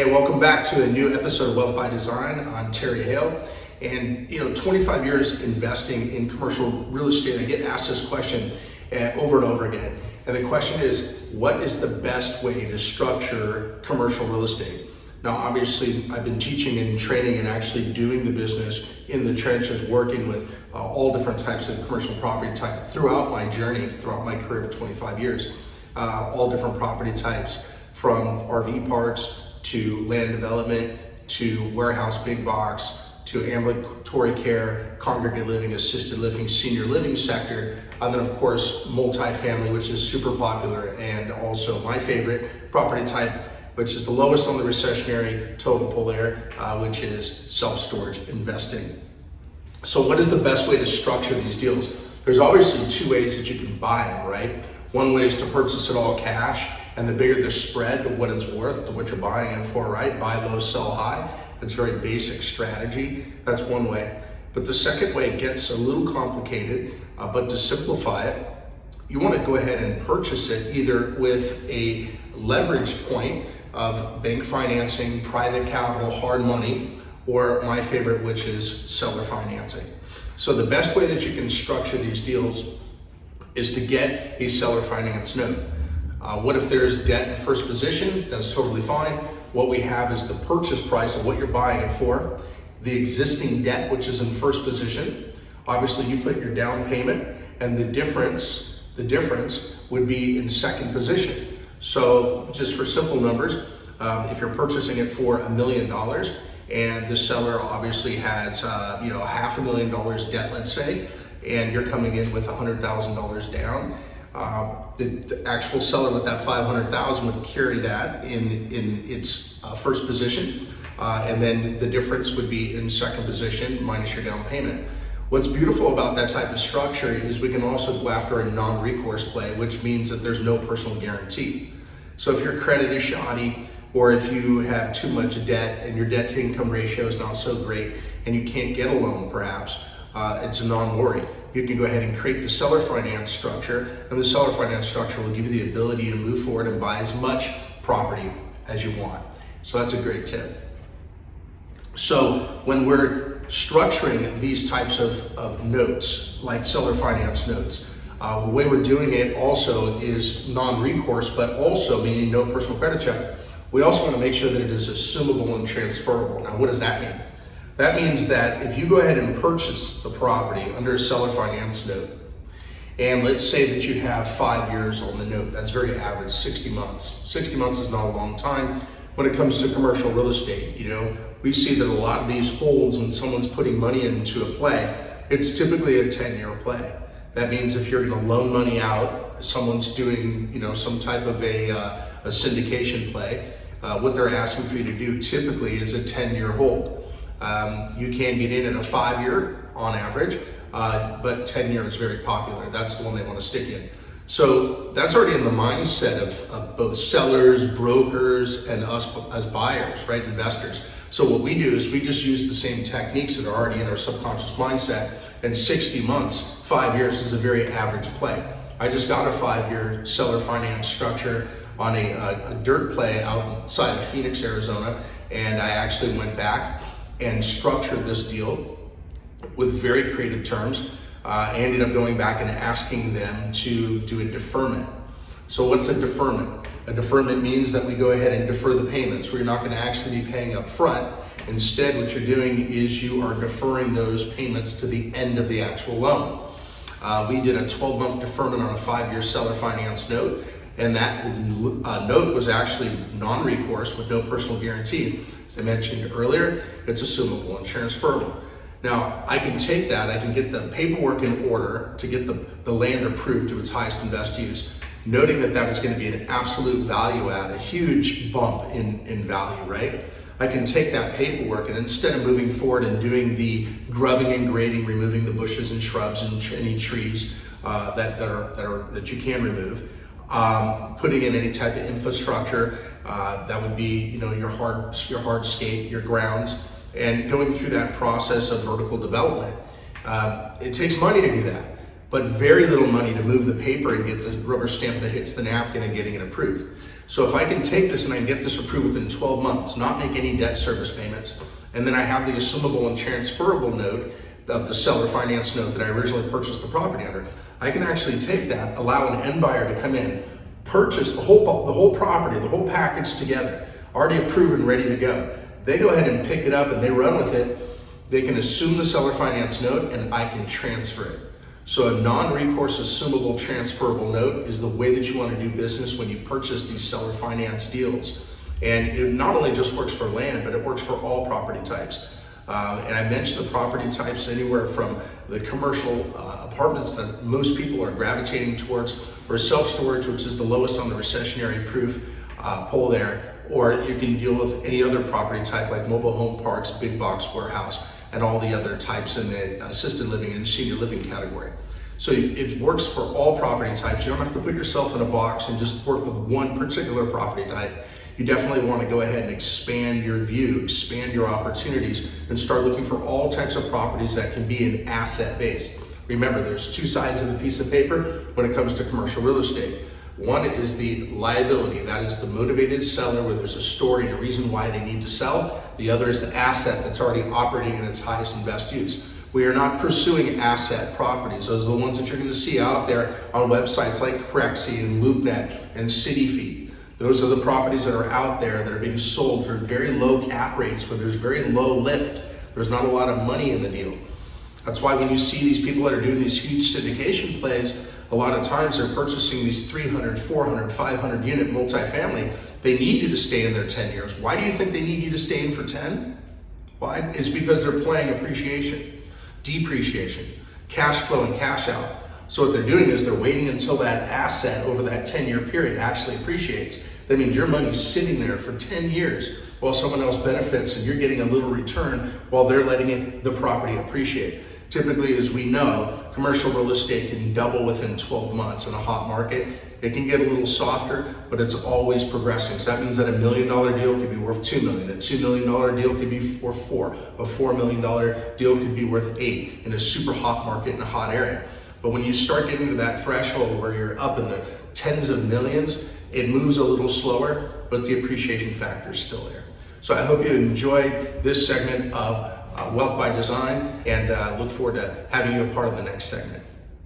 Hey, welcome back to a new episode of Wealth by Design. I'm Terry Hale. And 25 years investing in commercial real estate, I get asked this question over and over again. And the question is, what is the best way to structure commercial real estate? Now, obviously, I've been teaching and training and actually doing the business in the trenches, working with all different types of commercial property type throughout my journey, throughout my career of 25 years. All different property types, from RV parks to land development to warehouse big box to ambulatory care, congregate living, assisted living, senior living sector, and then of course multifamily, which is super popular, and also my favorite property type, which is the lowest on the recessionary totem pole there, which is self-storage investing. So what is the best way to structure these deals? There's obviously two ways that you can buy them, right? One way is to purchase it all cash, and the bigger the spread of what it's worth to what you're buying it for, right? Buy low, sell high. It's a very basic strategy. That's one way. But the second way gets a little complicated, but to simplify it, you want to go ahead and purchase it either with a leverage point of bank financing, private capital, hard money, or my favorite, which is seller financing. So the best way that you can structure these deals is to get a seller finance note. What if there's debt in first position? That's totally fine. What we have is the purchase price of what you're buying it for, the existing debt, which is in first position. Obviously, you put your down payment, and the difference would be in second position. So just for simple numbers, if you're purchasing it for $1 million, and the seller obviously has $500,000 debt, let's say, and you're coming in with $100,000 down, the actual seller with that $500,000 would carry that in its first position, and then the difference would be in second position minus your down payment. What's beautiful about that type of structure is we can also go after a non-recourse play, which means that there's no personal guarantee. So if your credit is shoddy, or if you have too much debt and your debt to income ratio is not so great and you can't get a loan perhaps, it's a non-worry. You can go ahead and create the seller finance structure, and the seller finance structure will give you the ability to move forward and buy as much property as you want. So that's a great tip. So when we're structuring these types of notes, like seller finance notes, the way we're doing it also is non-recourse, but also meaning no personal credit check. We also want to make sure that it is assumable and transferable. Now, what does that mean? That means that if you go ahead and purchase the property under a seller finance note, and let's say that you have 5 years on the note, that's very average, 60 months. 60 months is not a long time when it comes to commercial real estate. We see that a lot of these holds, when someone's putting money into a play, it's typically a 10-year play. That means if you're going to loan money out, someone's doing, some type of a syndication play, what they're asking for you to do typically is a 10-year hold. You can get in at a 5-year on average, but 10-year is very popular. That's the one they want to stick in. So that's already in the mindset of both sellers, brokers, and us as buyers, right, investors. So what we do is we just use the same techniques that are already in our subconscious mindset, and 60 months, 5 years is a very average play. I just got a 5-year seller finance structure on a dirt play outside of Phoenix, Arizona, and I actually went back and structured this deal with very creative terms. I ended up going back and asking them to do a deferment. So what's a deferment? A deferment means that we go ahead and defer the payments. We're not going to actually be paying up front. Instead, what you're doing is you are deferring those payments to the end of the actual loan. We did a 12-month deferment on a 5-year seller finance note, and that note was actually non-recourse with no personal guarantee. As I mentioned earlier, it's assumable and transferable. Now, I can take that, I can get the paperwork in order to get the land approved to its highest and best use, noting that that is going to be an absolute value add, a huge bump in value, right? I can take that paperwork, and instead of moving forward and doing the grubbing and grading, removing the bushes and shrubs and any trees that you can remove, putting in any type of infrastructure, that would be your hardscape, your grounds, and going through that process of vertical development. It takes money to do that, but very little money to move the paper and get the rubber stamp that hits the napkin and getting it approved. So if I can take this and I can get this approved within 12 months, not make any debt service payments, and then I have the assumable and transferable note of the seller finance note that I originally purchased the property under, I can actually take that, allow an end buyer to come in, purchase the whole property, the whole package together, already approved and ready to go. They go ahead and pick it up and they run with it. They can assume the seller finance note and I can transfer it. So a non-recourse assumable transferable note is the way that you want to do business when you purchase these seller finance deals. And it not only just works for land, but it works for all property types. And I mentioned the property types anywhere from the commercial apartments that most people are gravitating towards, or self-storage, which is the lowest on the recessionary proof poll there, or you can deal with any other property type like mobile home parks, big box warehouse, and all the other types in the assisted living and senior living category. So it works for all property types. You don't have to put yourself in a box and just work with one particular property type. You definitely want to go ahead and expand your view, expand your opportunities, and start looking for all types of properties that can be an asset based. Remember, there's two sides of a piece of paper when it comes to commercial real estate. One is the liability, that is the motivated seller where there's a story and a reason why they need to sell. The other is the asset that's already operating in its highest and best use. We are not pursuing asset properties. Those are the ones that you're going to see out there on websites like Crexy and LoopNet and CityFeet. Those are the properties that are out there that are being sold for very low cap rates where there's very low lift. There's not a lot of money in the deal. That's why when you see these people that are doing these huge syndication plays, a lot of times they're purchasing these 300, 400, 500 unit multifamily. They need you to stay in there 10 years. Why do you think they need you to stay in for 10? Why? It's because they're playing appreciation, depreciation, cash flow and cash out. So what they're doing is they're waiting until that asset over that 10-year period actually appreciates. That means your money's sitting there for 10 years while someone else benefits and you're getting a little return while they're letting the property appreciate. Typically, as we know, commercial real estate can double within 12 months in a hot market. It can get a little softer, but it's always progressing. So that means that $1 million deal could be worth $2 million. A $2 million deal could be worth $4. A $4 million deal could be worth $8 in a super hot market in a hot area. But when you start getting to that threshold where you're up in the tens of millions, it moves a little slower, but the appreciation factor is still there. So I hope you enjoyed this segment of Wealth by Design, and look forward to having you a part of the next segment.